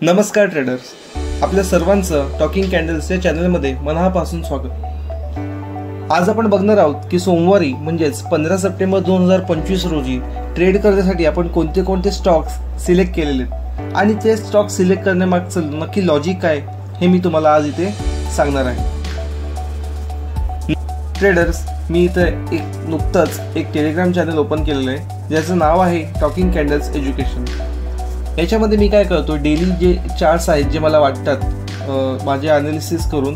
नमस्कार ट्रेडर्स, आपल्या सर्वांचं टॉकिंग कॅन्डल्स या चॅनलमध्ये मनापासून स्वागत। आज आपण बघणार आहोत की सोमवारी म्हणजेच 15 सप्टेंबर 2025 रोजी ट्रेड करण्यासाठी आपण कोणते कोणते स्टॉक्स सिलेक्ट केलेले आहेत आणि ते स्टॉक सिलेक्ट करण्यामागचं नक्की लॉजिक काय हे मी तुम्हाला आज इथे सांगणार आहे। ट्रेडर्स, मी इथे नुकतंच एक टेलिग्राम चॅनल ओपन केलेलं आहे ज्याचं नाव आहे टॉकिंग कॅन्डल्स एज्युकेशन। याच्यामध्ये मी काय करतो, डेली जे चार्ट्स आहेत जे मला वाटतात माझे अनालिसिस करून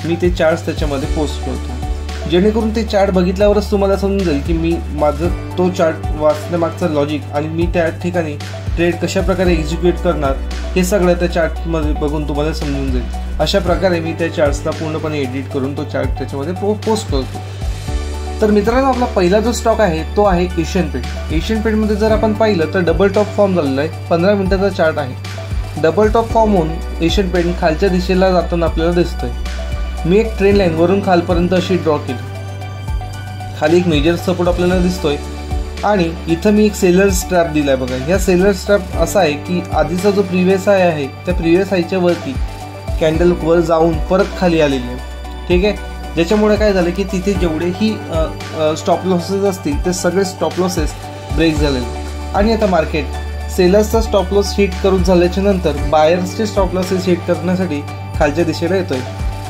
मी ते चार्ट्स त्याच्यामध्ये पोस्ट करतो, जेणेकरून ते चार्ट बघितल्यावरच तुम्हाला समजून जाईल की मी माझं तो चार्ट वाचण्यामागचा लॉजिक आणि मी त्या ठिकाणी ट्रेड कशा प्रकारे एक्झिक्यूट करणार हे सगळं त्या चार्टमध्ये बघून तुम्हाला समजून जाईल। अशा प्रकारे मी त्या चार्ट्सला पूर्णपणे एडिट करून तो चार्ट त्याच्यामध्ये पोस्ट करतो। तर मित्रांनो, आपला पहिला जो स्टॉक आहे तो आहे एशियन पेंट। एशियन पेंटमध्ये जर आपण पाहिलं तर डबल टॉप फॉर्म झालेला आहे, 15 मिनिटाचा चार्ट आहे। डबल टॉप फॉर्म होऊन एशियन पेंट खालच्या दिशेला जाताना आपल्याला दिसतोय। मी एक ट्रेंड लाईन वरून खालपर्यंत अशी ड्रॉ केली, खाली एक मेजर सपोर्ट आपल्याला दिसतोय आणि इथं मी एक सेलर स्ट्रॅप दिलाय बघा। ह्या सेलर स्ट्रॅप असा आहे की आधीचा जो प्रिव्हियस हाय आहे त्या प्रिव्हियस हायच्या वरती कॅन्डल वर जाऊन परत खाली आलेली आहे, ठीक आहे। ज्याच्यामुळे काय झालं की तिथे जेवढेही स्टॉप लॉसेस असतील ते सगळे स्टॉप लॉसेस ब्रेक झालेले आणि आता मार्केट सेलर्सचा स्टॉप लॉस हिट करून झाल्याच्या नंतर बायर्सचे स्टॉप लॉसेस हिट करण्यासाठी खालच्या दिशेला येतोय।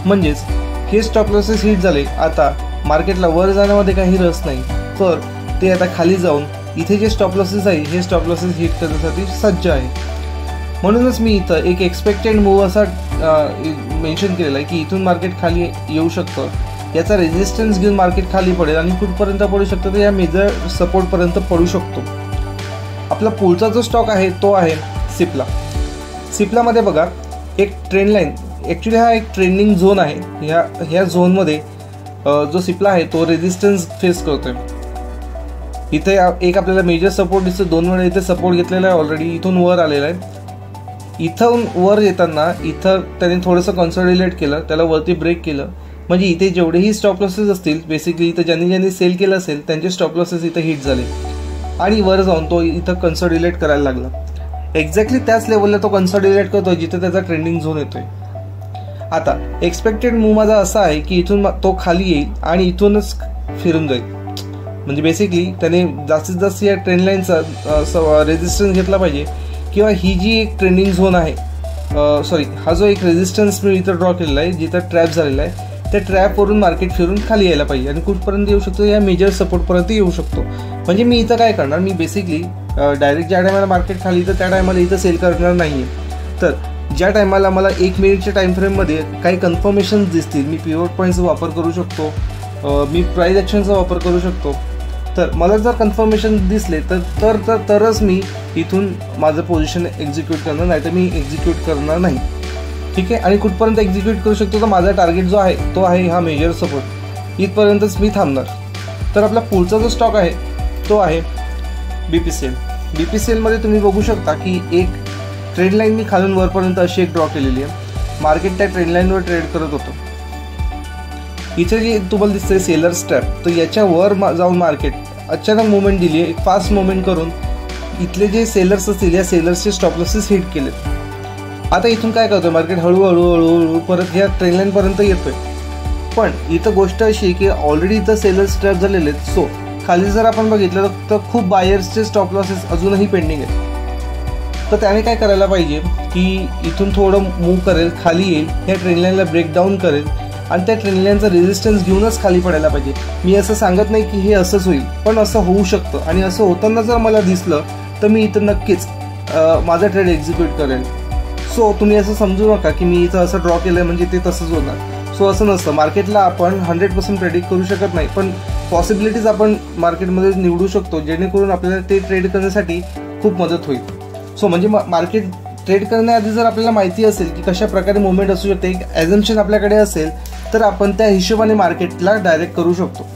म्हणजेच हे स्टॉप लॉसेस हिट झाले, आता मार्केटला वर जाण्यामध्ये काही रस नाही, तर ते आता खाली जाऊन इथे जे स्टॉप लॉसेस आहे हे स्टॉप लॉसेस हिट करण्यासाठी सज्ज आहे। म्हणूनच मी इथं एक एक्सपेक्टेड मूव्ह असा मेन्शन केलेला आहे की इथून मार्केट खाली येऊ शकतं, याचा रेजिस्टन्स घेऊन मार्केट खाली पडेल आणि कुठपर्यंत पडू शकतं तर या मेजर सपोर्टपर्यंत पडू शकतो। आपला पुढचा जो स्टॉक आहे तो आहे सिप्ला। सिप्लामध्ये बघा एक ट्रेंड लाईन, ॲक्च्युली हा एक ट्रेंडिंग झोन आहे। ह्या झोनमध्ये जो सिप्ला आहे तो रेजिस्टन्स फेस करतोय। इथे एक आपल्याला मेजर सपोर्ट दिसतो, 2 वेळा इथे सपोर्ट घेतलेला आहे ऑलरेडी, इथून वर आलेला आहे। इथून वर येताना इथं त्याने थोडंसं कन्सॉलिडेट केलं, त्याला वरती ब्रेक केलं, म्हणजे इथे जेवढेही स्टॉप लॉसेस असतील बेसिकली इथं ज्यांनी सेल केलं असेल त्यांचे स्टॉप लॉसेस इथं हिट झाले आणि वर जाऊन तो इथं कन्सॉलिडेट करायला लागला। एक्झॅक्टली त्याच लेवलला तो कन्सॉलिडेट करतोय जिथे त्याचा ट्रेंडिंग झोन येतोय। आता एक्सपेक्टेड मूव्ह माझा असा आहे की इथून तो खाली येईल आणि इथूनच फिरून जाईल, म्हणजे बेसिकली त्याने जास्तीत जास्त या ट्रेंड लाईनचा रेजिस्टन्स घेतला पाहिजे किंवा ही जी एक ट्रेंडिंग झोन आहे, हा जो एक रेजिस्टन्स मी इथं ड्रॉ केलेला आहे जिथं ट्रॅप झालेला आहे त्या ट्रॅपवरून मार्केट फिरून खाली यायला पाहिजे आणि कुठपर्यंत येऊ शकतो, या मेजर सपोर्टपर्यंत येऊ शकतो। म्हणजे मी इथं काय करणार, मी बेसिकली डायरेक्ट ज्या टायमाला मार्केट खाली तर त्या टायमाला इथं सेल करणार नाही आहे। तर ज्या टायमाला मला 1 मिनिटच्या टाईम फ्रेममध्ये काही कन्फर्मेशन दिसतील, मी पिवट पॉईंटचा वापर करू शकतो, मी प्राइस ॲक्शनचा वापर करू शकतो। तर मला जर कन्फर्मेशन दिसले तरच मी इथून माझं पोझिशन एक्झिक्यूट करणार, नाही तर मी एक्झिक्यूट करणार नाही, ठीक आहे। आणि कुठपर्यंत एक्झिक्यूट करू शकतो तर माझा टार्गेट जो आहे तो आहे हा मेजर सपोर्ट, इथपर्यंतच मी थांबणार। तर आपला पुढचा जो स्टॉक आहे तो आहे BPCL। BPCLमध्ये तुम्ही बघू शकता की एक ट्रेंड लाईन मी खालून वरपर्यंत अशी एक ड्रॉ केलेली आहे, मार्केट त्या ट्रेंड लाईनवर ट्रेड करत होतं। इथे जे तुम्हाला दिसतंय सेलर स्ट्रॅप, तर याच्या वर जाऊन मार्केट अचानक मुवमेंट दिली आहे, एक फास्ट मुवमेंट करून इथले जे सेलर्स असतील या सेलर्सचे स्टॉप लॉसेस हिट केलेत। आता इथून काय करतोय मार्केट, हळूहळू परत ह्या ट्रेंड लाईनपर्यंत येतोय। पण इथं गोष्ट अशी की ऑलरेडी इथं सेलर स्ट्रॅप झालेले आहेत, सो खाली जर आपण बघितलं तर खूप बायर्सचे स्टॉप लॉसेस अजूनही पेंडिंग आहेत। तर त्याने काय करायला पाहिजे की इथून थोडं मूव्ह करेल, खाली येईल, ह्या ट्रेंड लाईनला ब्रेकडाऊन करेल आणि त्या ट्रेंड लाईनचा रेजिस्टन्स घेऊनच खाली पडायला पाहिजे। मी असं सांगत नाही की हे असंच होईल, पण असं होऊ शकतं आणि असं होताना जर मला दिसलं तर मी इथं नक्कीच माझा ट्रेड एक्झिक्यूट करेल। सो तुम्ही असं समजू नका की मी इथं असं ड्रॉ केलं म्हणजे ते तसंच होणार, सो असं नसतं। मार्केटला आपण 100% प्रेडिक्ट करू शकत नाही, पण पॉसिबिलिटीज आपण मार्केटमध्ये निवडू शकतो जेणेकरून आपल्याला ते ट्रेड करण्यासाठी खूप मदत होईल। सो म्हणजे मार्केट ट्रेड करण्याआधी जर आपल्याला माहिती असेल की कशा प्रकारे मुवमेंट असू शकते, एक ॲझम्पशन आपल्याकडे असेल तर आपण त्या हिशोबाने मार्केटला डायरेक्ट करू शकतो।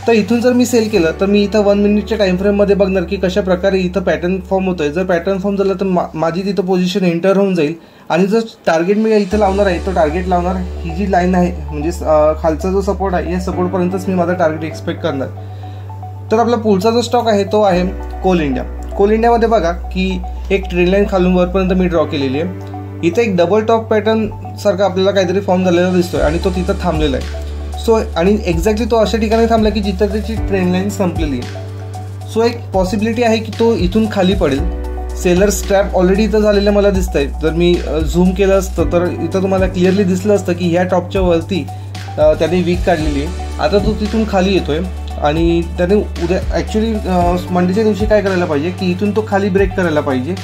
तर इथून जर मी सेल केलं तर मी इथं 1 मिनिटच्या टाईम फ्रेममध्ये बघणार की कशा प्रकारे इथं पॅटर्न फॉर्म होतोय। जर पॅटर्न फॉर्म झालं तर माझी तिथं पोझिशन एंटर होऊन जाईल आणि जर टार्गेट मी इथं लावणार आहे तो टार्गेट लावणार, ही जी लाईन आहे म्हणजे खालचा जो सपोर्ट आहे या सपोर्टपर्यंतच मी माझा टार्गेट एक्सपेक्ट करणार। तर आपला पुढचा जो स्टॉक आहे तो आहे कोल इंडिया। कोल इंडियामध्ये बघा की एक ट्रेंड लाईन खालून वरपर्यंत मी ड्रॉ केलेली आहे। इथे एक डबल टॉप पॅटर्न सारखा आपल्याला काहीतरी फॉर्म झालेला दिसतोय आणि तो तिथं थांबलेला आहे। सो आणि एक्झॅक्टली तो अशा ठिकाणी थांबला की जिथं त्याची ट्रेंड लाईन संपलेली आहे। सो एक पॉसिबिलिटी आहे की तो इथून खाली पडेल। सेलर स्ट्रॅप ऑलरेडी इथं झालेलं मला दिसत आहे। जर मी झूम केलं असतं तर इथं तुम्हाला क्लिअरली दिसलं असतं की ह्या टॉपच्या वरती त्याने वीक काढलेली आहे। आता तो तिथून खाली येतोय आणि त्याने उद्या ॲक्च्युली मंडेच्या दिवशी काय करायला पाहिजे की इथून तो खाली ब्रेक करायला पाहिजे।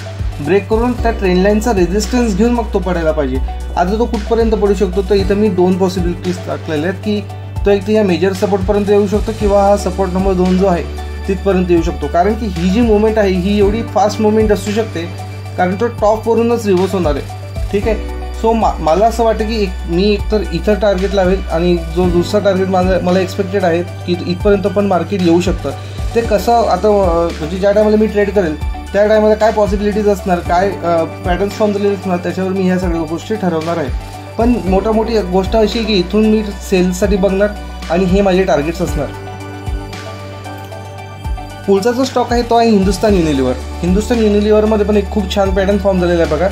ब्रेक करून त्या ट्रेंड लाईनचा रेजिस्टन्स घेऊन मग तो पडायला पाहिजे। आता तो कुठपर्यंत पडू शकतो तर इथं मी 2 पॉसिबिलिटीज टाकलेल्या आहेत की तो एक तर या मेजर सपोर्टपर्यंत येऊ शकतो किंवा हा सपोर्ट नंबर 2 जो आहे तिथपर्यंत येऊ शकतो। कारण की ही जी मुवमेंट आहे ही एवढी फास्ट मुवमेंट असू शकते कारण तो टॉपवरूनच रिव्हर्स होणार आहे। ठीक आहे। सो मला असं वाटतं की मी एकतर इथं टार्गेट लावेल आणि जो दुसरा टार्गेट मला एक्सपेक्टेड आहे की इथपर्यंत पण मार्केट येऊ शकतं। ते कसं आता म्हणजे ज्या टायमाला मी ट्रेड करेल त्या टायमाला काय पॉसिबिलिटीज असणार, काय पॅटर्न्स फॉर्म झालेले असणार, त्याच्यावर मी ह्या सगळ्या गोष्टी ठरवणार आहे। पण मोठी गोष्ट अशी आहे की इथून मी सेल्ससाठी बघणार आणि हे माझे टार्गेट्स असणार। पुढचा जो स्टॉक आहे तो आहे हिंदुस्तान युनिलिव्हर। हिंदुस्तान युनिलिव्हरमध्ये पण एक खूप छान पॅटर्न फॉर्म झालेला आहे बघा।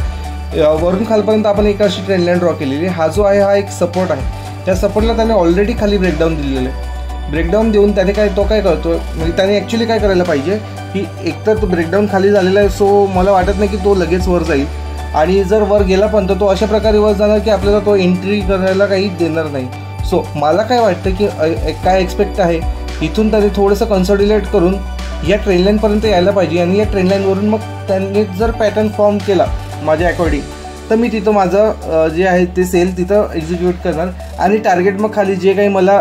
वरून खालपर्यंत आपण एक अशी ट्रेंड लाईन ड्रॉ केलेली आहे। हा जो आहे हा एक सपोर्ट आहे। त्या सपोर्टला त्याने ऑलरेडी खाली ब्रेकडाऊन दिलेलं आहे। ब्रेकडाऊन देऊन त्याने काय करतो म्हणजे त्याने ॲक्च्युली काय करायला पाहिजे की एकतर तो ब्रेकडाऊन खाली झालेला आहे। सो मला वाटत नाही की तो लगेच वर जाईल आणि जर वर गेला पण तर तो अशा प्रकारे वर जाणार की आपल्याला तो एंट्री करायला काही देणार नाही। सो मला काय वाटतं की काय एक्सपेक्ट आहे इथून त्याने थोडंसं कन्सॉलिडेट करून या ट्रेंड लाईनपर्यंत यायला पाहिजे आणि या ट्रेंड लाईनवरून मग त्यांनी जर पॅटर्न फॉर्म केला माझ्या अकॉर्डिंग तर मी तिथं माझं जे आहे ते सेल तिथं एक्झिक्यूट करणार आणि टार्गेट मग खाली जे काही मला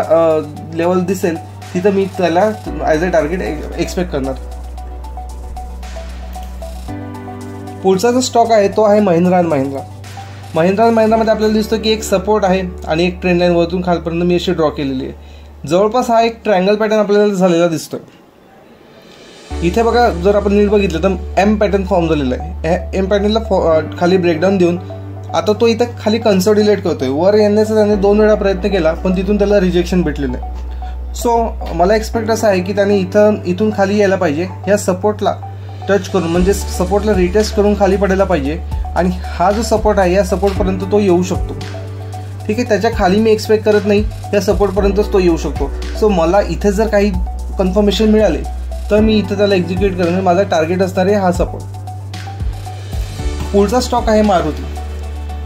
लेवल दिसेल तिथं मी त्याला ॲज अ टार्गेट एक्सपेक्ट करणार। पुढचा जो स्टॉक आहे तो आहे महिंद्रा अँड महिंद्रा। महिंद्रा अँड महिंद्रामध्ये आपल्याला दिसतं की एक सपोर्ट आहे आणि एक ट्रेंड लाईन वरतून खालपर्यंत मी अशी ड्रॉ केलेली आहे। जवळपास हा एक ट्रायंगल पॅटर्न आपल्याला झालेला दिसतोय। इथे बघा जर आपण नीट बघितलं तर एम पॅटर्न फॉर्म झालेला आहे। एम पॅटर्नला खाली ब्रेकडाऊन देऊन आता तो इथं खाली कन्सॉलिडेट करतोय। वर येण्याचा त्याने 2 वेळा प्रयत्न केला पण तिथून त्याला रिजेक्शन भेटलेलं आहे। सो मला एक्सपेक्ट असं आहे की त्याने इथून खाली यायला पाहिजे, ह्या सपोर्टला टच करून म्हणजे सपोर्टला रिटेस्ट करून खाली पडायला पाहिजे आणि हा जो सपोर्ट आहे या सपोर्टपर्यंत तो येऊ शकतो। ठीक आहे। त्याच्या खाली मी एक्सपेक्ट करत नाही, या सपोर्टपर्यंतच तो येऊ शकतो। सो मला इथे जर काही कन्फर्मेशन मिळाले तर मी इथं त्याला एक्झिक्यूट करेन। माझा टार्गेट असणार आहे हा सपोर्ट। पुढचा स्टॉक आहे मारुती।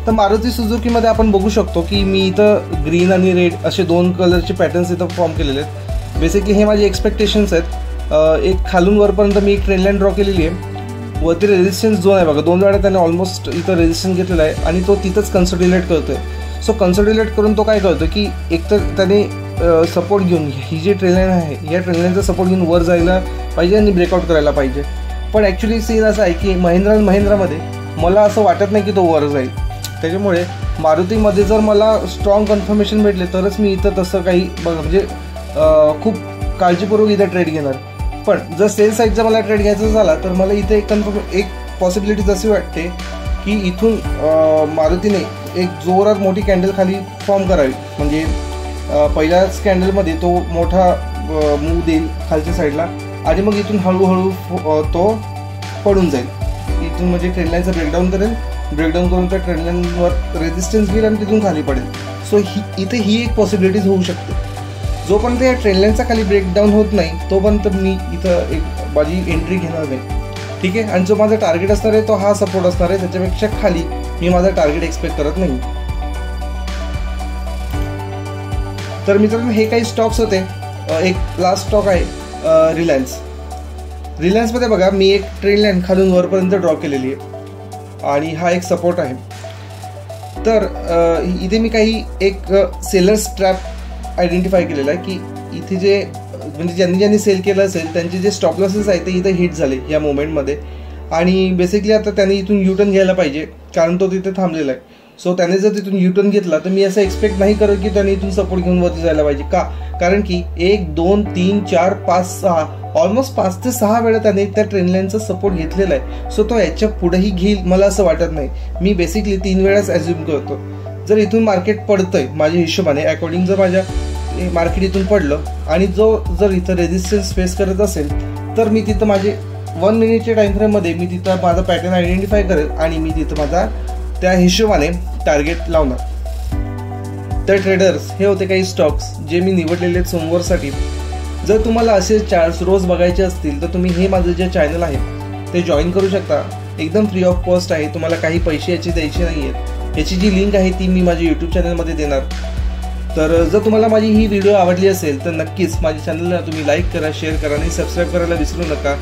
तर मारुती सुझुकीमध्ये आपण बघू शकतो की मी इथं ग्रीन आणि रेड असे 2 कलरचे पॅटर्न्स इथं फॉर्म केलेले आहेत। बेसिकली हे माझे एक्सपेक्टेशन्स आहेत। एक खालून वरपर्यंत मी एक ट्रेंड लाईन ड्रॉ केलेली आहे। वरती रेजिस्टन्स झोन आहे बघा, 2 वेळा त्याने ऑलमोस्ट इथं रेजिस्टन्स घेतलेला आहे आणि तो तिथंच कन्सॉलिडेट करतोय। सो कन्सॉलिडेट करून तो काय करतो की एकतर त्याने सपोर्ट घेऊन ही जी ट्रेंड लाईन आहे या ट्रेंड लाईनचा सपोर्ट घेऊन वर जायला पाहिजे आणि ब्रेकआउट करायला पाहिजे। पण ॲक्च्युली सीन असा आहे की महिंद्रा अँड महिंद्रामध्ये मला असं वाटत नाही की तो वर जाईल। त्याच्यामुळे मारुतीमध्ये जर मला स्ट्रॉंग कन्फर्मेशन भेटले तरच मी इथं तसं काही म्हणजे खूप काळजीपूर्वक इथं ट्रेड घेणार। पण जर सेल साईडचा मला ट्रेड घ्यायचा झाला तर मला इथे एक पॉसिबिलिटीज अशी वाटते की इथून मारुतीने एक जोरात मोठी कॅन्डल खाली फॉर्म करावी। म्हणजे पहिल्याच कॅन्डलमध्ये तो मोठा मूव देईल खालच्या साईडला आणि मग इथून हळूहळू तो पडून जाईल। इथून म्हणजे ट्रेंड लाईनचं ब्रेकडाऊन करेल, ब्रेकडाऊन करून त्या ट्रेंड लाईनवर रेजिस्टन्स घेईल आणि तिथून खाली पडेल। सो इथे ही एक पॉसिबिलिटीज होऊ शकते। जोपर्यंत या ट्रेंड लाईनचा खाली ब्रेकडाऊन होत नाही तोपर्यंत मी इथं एक माझी एंट्री घेणार नाही। ठीक आहे। आणि जो माझा टार्गेट असणार आहे तो हा सपोर्ट असणार आहे, त्याच्यापेक्षा खाली मी माझा टार्गेट एक्सपेक्ट करत नाही। तर मित्रांनो हे काही स्टॉक्स होते। एक लास्ट स्टॉक आहे रिलायन्स। रिलायन्समध्ये बघा मी एक ट्रेंड लाईन खालून वरपर्यंत ड्रॉ केलेली आहे आणि हा एक सपोर्ट आहे। तर इथे मी काही एक सेलर्स ट्रॅप आयडेंटिफाय केलेला आहे की इथे जे म्हणजे ज्यांनी सेल केलं असेल त्यांचे जे स्टॉप लॉसेस आहेत ते इथे हिट झाले या मोमेंटमध्ये आणि बेसिकली आता त्याने इथून युटर्न घ्यायला पाहिजे कारण तो तिथे थांबलेला आहे। सो त्याने जर तिथून युटर्न घेतला तर मी असं एक्सपेक्ट नाही करत की त्याने इथून सपोर्ट घेऊन वरती जायला पाहिजे। का? कारण की 1 2 3 4 5 6 ऑलमोस्ट 5 ते 6 वेळा त्याने त्या ट्रेंड लाईनचा सपोर्ट घेतलेला आहे। सो तो याच्या पुढेही घेईल मला असं वाटत नाही। मी बेसिकली 3 वेळाच ॲज्युम करतो। जर इथून मार्केट पडतंय माझ्या हिशोबाने अकॉर्डिंग जर माझ्या मार्केट इथून पडलं आणि जर इथं रेजिस्टन्स फेस करत असेल तर मी तिथं माझे 1 मिनिटच्या टाइम फ्रेममध्ये मी तिथं माझा पॅटर्न आयडेंटिफाय करेल आणि मी तिथं माझा त्या हिशोबाने टार्गेट लावणार. तर ट्रेडर्स, हे होते काही स्टॉक्स जे मी निवडलेले आहेत सोमवारसाठी. जर तुम्हाला असे चार्ट्स रोज बघायचे असतील तर तुम्ही हे माझं जे चॅनल आहे ते जॉईन करू शकता. एकदम फ्री ऑफ कॉस्ट आहे, तुम्हाला काही पैसे याचे द्यायचे नाही आहेत. याची जी लिंक आहे ती मी माझ्या यूट्यूब चॅनलमध्ये देणार. तर जर तुम्हाला माझी ही व्हिडिओ आवडली असेल तर नक्कीच माझ्या चॅनलला तुम्ही लाईक करा, शेअर करा आणि सबस्क्राईब करायला विसरू नका.